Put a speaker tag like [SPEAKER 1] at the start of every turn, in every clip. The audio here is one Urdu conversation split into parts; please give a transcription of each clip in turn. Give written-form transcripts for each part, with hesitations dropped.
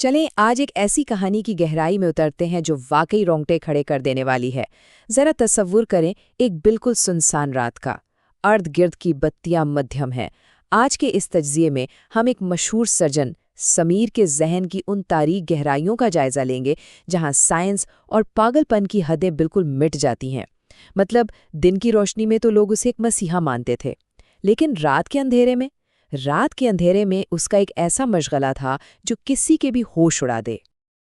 [SPEAKER 1] چلیں آج ایک ایسی کہانی کی گہرائی میں اترتے ہیں جو واقعی رونگٹے کھڑے کر دینے والی ہے۔ ذرا تصور کریں ایک بالکل سنسان رات کا، ارد گرد کی بتیاں مدھیم ہیں۔ آج کے اس تجزیے میں ہم ایک مشہور سرجن سمیر کے ذہن کی ان تاریک گہرائیوں کا جائزہ لیں گے جہاں سائنس اور پاگل پن کی حدیں بالکل مٹ جاتی ہیں۔ مطلب دن کی روشنی میں تو لوگ اسے ایک مسیحا مانتے تھے، لیکن رات کے اندھیرے میں اس کا ایک ایسا مشغلہ تھا جو کسی کے بھی ہوش اڑا دے۔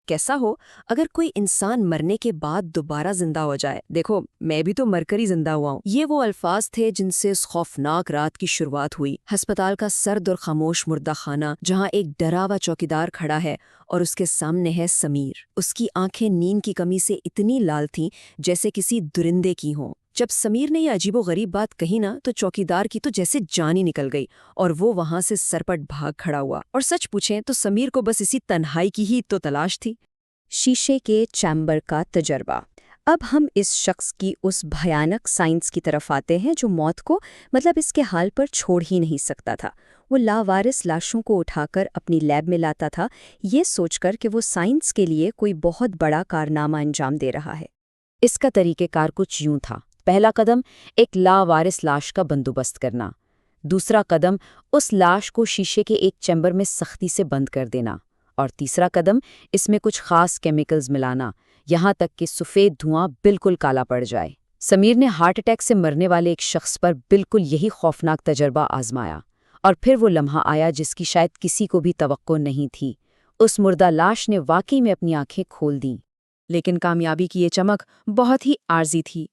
[SPEAKER 2] کیسا ہو اگر کوئی انسان مرنے کے بعد دوبارہ زندہ ہو جائے؟ دیکھو، میں بھی تو مر کر ہی زندہ ہوا ہوں۔ یہ وہ الفاظ تھے جن سے اس خوفناک رات کی شروعات ہوئی۔ ہسپتال کا سرد اور خاموش مردہ خانہ، جہاں ایک ڈرا ہوا چوکیدار کھڑا ہے اور اس کے سامنے ہے سمیر۔ اس کی آنکھیں نیند کی کمی سے اتنی لال تھیں جیسے کسی درندے کی ہوں۔ جب سمیر نے یہ عجیب و غریب بات کہی نا، تو چوکیدار کی تو جیسے جان ہی نکل گئی اور وہ وہاں سے سرپٹ بھاگ کھڑا ہوا۔ اور سچ پوچھیں تو سمیر کو بس اسی تنہائی کی ہی تو تلاش تھی۔
[SPEAKER 3] شیشے کے چیمبر کا تجربہ۔ اب ہم اس شخص کی اس بھیانک سائنس کی طرف آتے ہیں جو موت کو اس کے حال پر چھوڑ ہی نہیں سکتا تھا۔ وہ لاوارث لاشوں کو اٹھا کر اپنی لیب میں لاتا تھا، یہ سوچ کر کہ وہ سائنس کے لیے کوئی بہت بڑا کارنامہ انجام دے رہا ہے۔
[SPEAKER 1] اس کا طریقہ کار کچھ یوں تھا۔ پہلا قدم ایک لاوارث لاش کا بندوبست کرنا، دوسرا قدم اس لاش کو شیشے کے ایک چیمبر میں سختی سے بند کر دینا، اور تیسرا قدم اس میں کچھ خاص کیمیکلز ملانا، یہاں تک کہ سفید دھواں بالکل کالا پڑ جائے۔ سمیر نے ہارٹ اٹیک سے مرنے والے ایک شخص پر بالکل یہی خوفناک تجربہ آزمایا، اور پھر وہ لمحہ آیا جس کی شاید کسی کو بھی توقع نہیں تھی۔ اس مردہ لاش نے واقعی میں اپنی آنکھیں کھول دیں،
[SPEAKER 2] لیکن کامیابی کی یہ چمک بہت ہی عارضی تھی۔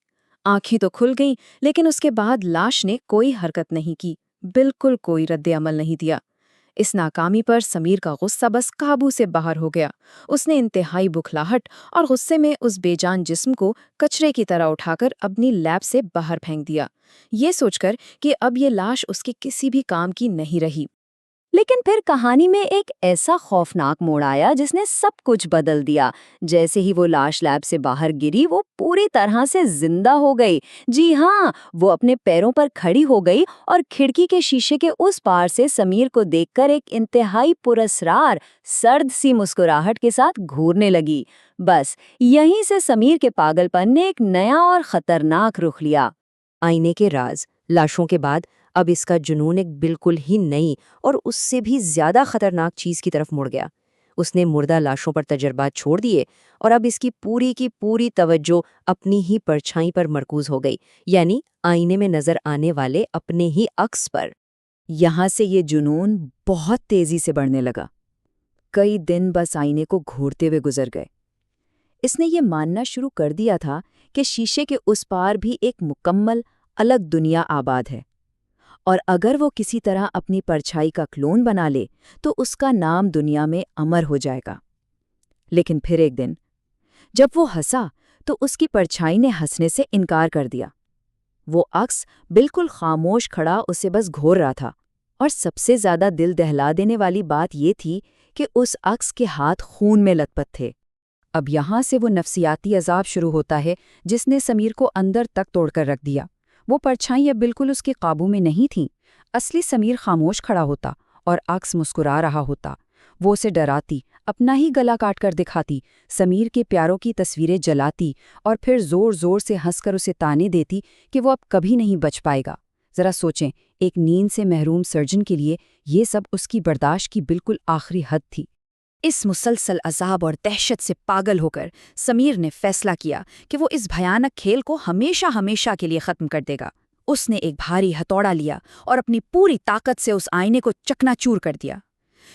[SPEAKER 2] آنکھیں تو کھل گئیں، لیکن اس کے بعد لاش نے کوئی حرکت نہیں کی، بالکل کوئی رد عمل نہیں دیا۔ اس ناکامی پر سمیر کا غصہ بس قابو سے باہر ہو گیا۔ اس نے انتہائی بکھلاہٹ اور غصے میں اس بے جان جسم کو کچرے کی طرح اٹھا کر اپنی لیب سے باہر پھینک دیا، یہ سوچ کر کہ اب یہ لاش اس کے کسی بھی کام کی نہیں رہی۔
[SPEAKER 3] لیکن پھر کہانی میں ایک ایسا خوفناک موڑ آیا جس نے سب کچھ بدل دیا۔ جیسے ہی وہ لاش لیب سے باہر گری، وہ پوری طرح سے زندہ ہو گئی۔ جی ہاں، وہ اپنے پیروں پر کھڑی ہو گئی اور کھڑکی کے شیشے کے اس پار سے سمیر کو دیکھ کر ایک انتہائی پراسرار سرد سی مسکراہٹ کے ساتھ گھورنے لگی۔ بس یہیں سے سمیر کے پاگل پن نے ایک نیا اور خطرناک رخ لیا۔
[SPEAKER 4] آئینے کے راز، لاشوں کے بعد اب اس کا جنون ایک بالکل ہی نئی اور اس سے بھی زیادہ خطرناک چیز کی طرف مڑ گیا۔ اس نے مردہ لاشوں پر تجربات چھوڑ دیے اور اب اس کی پوری توجہ اپنی ہی پرچھائی پر مرکوز ہو گئی، یعنی آئینے میں نظر آنے والے اپنے ہی عکس پر۔
[SPEAKER 1] یہاں سے یہ جنون بہت تیزی سے بڑھنے لگا۔ کئی دن بس آئینے کو گھورتے ہوئے گزر گئے۔ اس نے یہ ماننا شروع کر دیا تھا کہ شیشے کے اس پار بھی ایک مکمل الگ دنیا آباد ہے، اور اگر وہ کسی طرح اپنی پرچھائی کا کلون بنا لے تو اس کا نام دنیا میں امر ہو جائے گا۔ لیکن پھر ایک دن جب وہ ہنسا تو اس کی پرچھائی نے ہنسنے سے انکار کر دیا۔ وہ عکس بالکل خاموش کھڑا اسے بس گھور رہا تھا، اور سب سے زیادہ دل دہلا دینے والی بات یہ تھی کہ اس عکس کے ہاتھ خون میں لت پت تھے۔ اب یہاں سے وہ نفسیاتی عذاب شروع ہوتا ہے جس نے سمیر کو اندر تک توڑ کر رکھ دیا۔ وہ پرچھائیں اب بالکل اس کے قابو میں نہیں تھیں۔ اصلی سمیر خاموش کھڑا ہوتا اور عکس مسکرا رہا ہوتا۔ وہ اسے ڈراتی، اپنا ہی گلا کاٹ کر دکھاتی، سمیر کے پیاروں کی تصویریں جلاتی، اور پھر زور زور سے ہنس کر اسے تانے دیتی کہ وہ اب کبھی نہیں بچ پائے گا۔ ذرا سوچیں، ایک نیند سے محروم سرجن کے لیے یہ سب اس کی برداشت کی بالکل آخری حد تھی۔
[SPEAKER 2] اس مسلسل عذاب اور دہشت سے پاگل ہو کر سمیر نے فیصلہ کیا کہ وہ اس بھیانک کھیل کو ہمیشہ کے لیے ختم کر دے گا۔ اس نے ایک بھاری ہتھوڑا لیا اور اپنی پوری طاقت سے اس آئینے کو چکنا چور کر دیا۔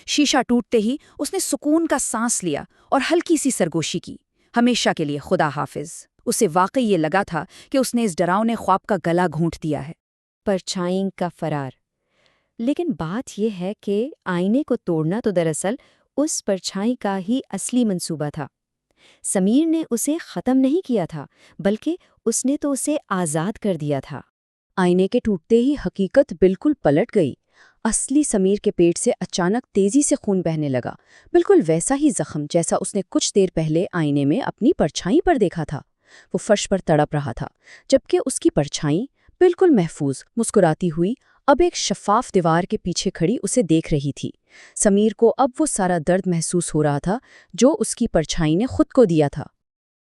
[SPEAKER 2] شیشہ ٹوٹتے ہی اس نے سکون کا سانس لیا اور ہلکی سی سرگوشی کی، ہمیشہ کے لیے خدا حافظ۔ اسے واقعی یہ لگا تھا کہ اس نے اس ڈراؤنے خواب کا گلا گھونٹ دیا ہے۔
[SPEAKER 3] پرچھائیں کا فرار۔ لیکن بات یہ ہے کہ آئینے کو توڑنا تو دراصل اس پرچھائی کا ہی اصلی منصوبہ تھا۔ سمیر نے اسے ختم نہیں کیا تھا، بلکہ اس نے تو اسے آزاد کر دیا تھا۔
[SPEAKER 1] آئینے کے ٹوٹتے ہی حقیقت بالکل پلٹ گئی۔ اصلی سمیر کے پیٹ سے اچانک تیزی سے خون بہنے لگا، بالکل ویسا ہی زخم جیسا اس نے کچھ دیر پہلے آئینے میں اپنی پرچھائی پر دیکھا تھا۔ وہ فرش پر تڑپ رہا تھا، جبکہ اس کی پرچھائی بالکل محفوظ مسکراتی ہوئی
[SPEAKER 2] اب ایک شفاف دیوار کے پیچھے کھڑی اسے دیکھ رہی تھی۔ سمیر کو اب وہ سارا درد محسوس ہو رہا تھا جو اس کی پرچھائی نے خود کو دیا تھا۔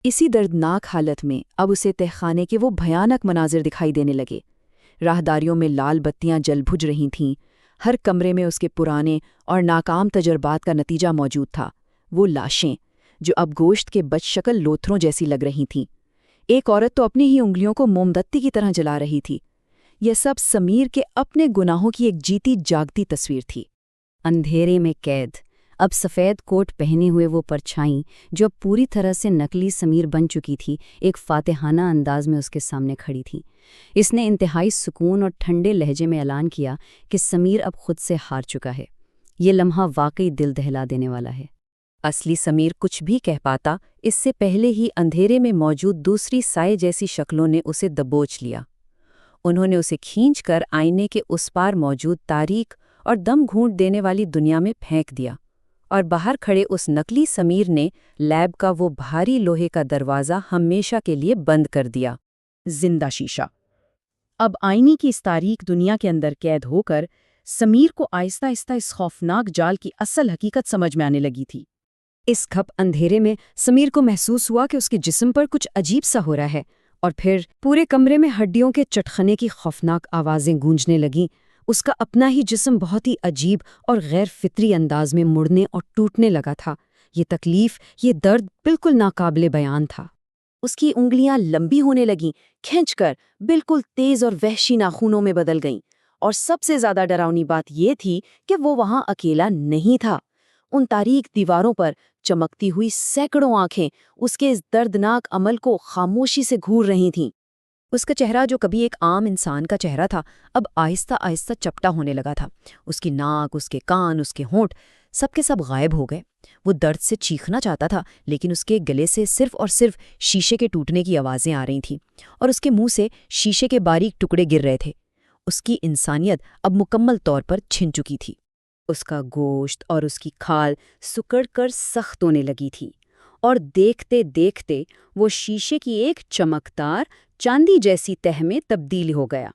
[SPEAKER 1] اسی دردناک حالت میں اب اسے تہخانے کے وہ بھیانک مناظر دکھائی دینے لگے۔ راہداریوں میں لال بتیاں جل بجھ رہی تھیں، ہر کمرے میں اس کے پرانے اور ناکام تجربات کا نتیجہ موجود تھا، وہ لاشیں جو اب گوشت کے بد شکل لوتھروں جیسی لگ رہی تھیں۔ ایک عورت تو اپنی ہی انگلیوں کو موم بتی کی طرح جلا رہی تھی۔ یہ سب سمیر کے اپنے گناہوں کی ایک جیتی جاگتی تصویر تھی۔
[SPEAKER 3] اندھیرے میں قید، اب سفید کوٹ پہنے ہوئے وہ پرچھائی جو پوری طرح سے نقلی سمیر بن چکی تھی، ایک فاتحانہ انداز میں اس کے سامنے کھڑی تھی۔ اس نے انتہائی سکون اور ٹھنڈے لہجے میں اعلان کیا کہ سمیر اب خود سے ہار چکا ہے۔ یہ لمحہ واقعی دل دہلا دینے والا ہے۔
[SPEAKER 2] اصلی سمیر کچھ بھی کہہ پاتا، اس سے پہلے ہی اندھیرے میں موجود دوسری سائے جیسی شکلوں نے اسے دبوچ لیا۔ انہوں نے اسے کھینچ کر آئینے کے اس پار موجود تاریک اور دم گھونٹ دینے والی دنیا میں پھینک دیا، اور باہر کھڑے اس نقلی سمیر نے لیب کا وہ بھاری لوہے کا دروازہ ہمیشہ کے لیے بند کر دیا۔ زندہ شیشہ۔ اب آئینے کی اس تاریک دنیا کے اندر قید ہو کر سمیر کو آہستہ آہستہ اس خوفناک جال کی اصل حقیقت سمجھ میں آنے لگی تھی۔ اس کھپ اندھیرے میں سمیر کو محسوس ہوا کہ اس کے جسم پر کچھ عجیب سا ہو رہا ہے، اور پھر پورے کمرے میں ہڈیوں کے چٹخنے کی خوفناک آوازیں گونجنے لگیں۔ اس کا اپنا ہی جسم بہت ہی عجیب اور غیر فطری انداز میں مڑنے اور ٹوٹنے لگا تھا۔ یہ تکلیف، یہ درد بالکل ناقابل بیان تھا۔ اس کی انگلیاں لمبی ہونے لگیں، کھینچ کر بالکل تیز اور وحشی ناخنوں میں بدل گئیں، اور سب سے زیادہ ڈراؤنی بات یہ تھی کہ وہ وہاں اکیلا نہیں تھا۔ ان تاریک دیواروں پر چمکتی ہوئی سینکڑوں آنکھیں اس کے اس دردناک عمل کو خاموشی سے گھور رہی تھیں۔ اس کا چہرہ جو کبھی ایک عام انسان کا چہرہ تھا، اب آہستہ آہستہ چپٹا ہونے لگا تھا۔ اس کی ناک، اس کے کان، اس کے ہونٹ سب کے سب غائب ہو گئے۔ وہ درد سے چیخنا چاہتا تھا، لیکن اس کے گلے سے صرف اور صرف شیشے کے ٹوٹنے کی آوازیں آ رہی تھیں، اور اس کے منہ سے شیشے کے باریک ٹکڑے گر رہے تھے۔ اس کی انسانیت اب مکمل طور پر چھن چکی تھی۔ اس کا گوشت اور اس کی کھال سکڑ کر سخت ہونے لگی تھی، اور دیکھتے دیکھتے وہ شیشے کی ایک چمکدار چاندی جیسی تہ میں تبدیل ہو گیا۔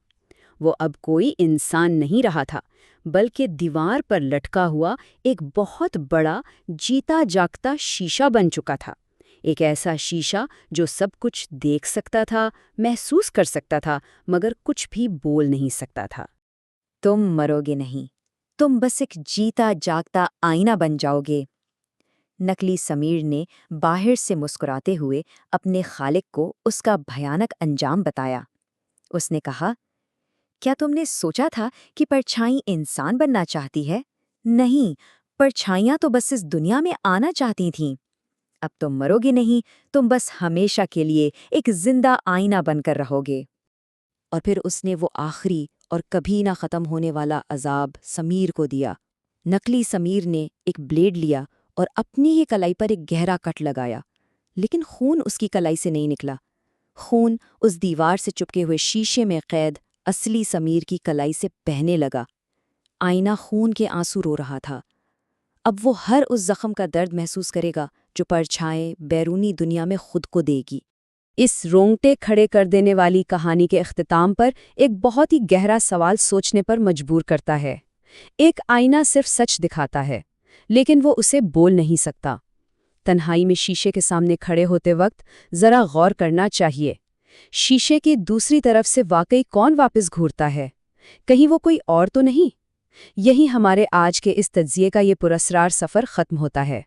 [SPEAKER 2] وہ اب کوئی انسان نہیں رہا تھا، بلکہ دیوار پر لٹکا ہوا ایک بہت بڑا جیتا جاگتا شیشہ بن چکا تھا۔ ایک ایسا شیشہ جو سب کچھ دیکھ سکتا تھا، محسوس کر سکتا تھا، مگر کچھ بھی بول نہیں سکتا تھا۔
[SPEAKER 3] تم مرو گے نہیں، تم بس ایک جیتا جاگتا آئینہ بن جاؤ گے۔ نقلی سمیر نے باہر سے مسکراتے ہوئے اپنے خالق کو اس کا بھیانک انجام بتایا۔ اس نے کہا، کیا تم نے سوچا تھا کہ پرچھائی انسان بننا چاہتی ہے؟ نہیں، پرچھائیاں تو بس اس دنیا میں آنا چاہتی تھیں۔ اب تم مرو گے نہیں، تم بس ہمیشہ کے لیے ایک زندہ آئینہ بن کر رہو گے۔
[SPEAKER 2] اور پھر اس نے وہ آخری اور کبھی نہ ختم ہونے والا عذاب سمیر کو دیا۔ نقلی سمیر نے ایک بلیڈ لیا اور اپنی ہی کلائی پر ایک گہرا کٹ لگایا، لیکن خون اس کی کلائی سے نہیں نکلا۔ خون اس دیوار سے چپکے ہوئے شیشے میں قید اصلی سمیر کی کلائی سے بہنے لگا۔ آئینہ خون کے آنسو رو رہا تھا۔ اب وہ ہر اس زخم کا درد محسوس کرے گا جو پرچھائیں بیرونی دنیا میں خود کو دے گی۔ اس رونگٹے کھڑے کر دینے والی کہانی کے اختتام پر ایک بہت ہی گہرا سوال سوچنے پر مجبور کرتا ہے۔ ایک آئینہ صرف سچ دکھاتا ہے، لیکن وہ اسے بول نہیں سکتا۔ تنہائی میں شیشے کے سامنے کھڑے ہوتے وقت ذرا غور کرنا چاہیے، شیشے کی دوسری طرف سے واقعی کون واپس گھورتا ہے؟ کہیں وہ کوئی اور تو نہیں؟ یہی ہمارے آج کے اس تجزیے کا یہ پراسرار سفر ختم ہوتا ہے۔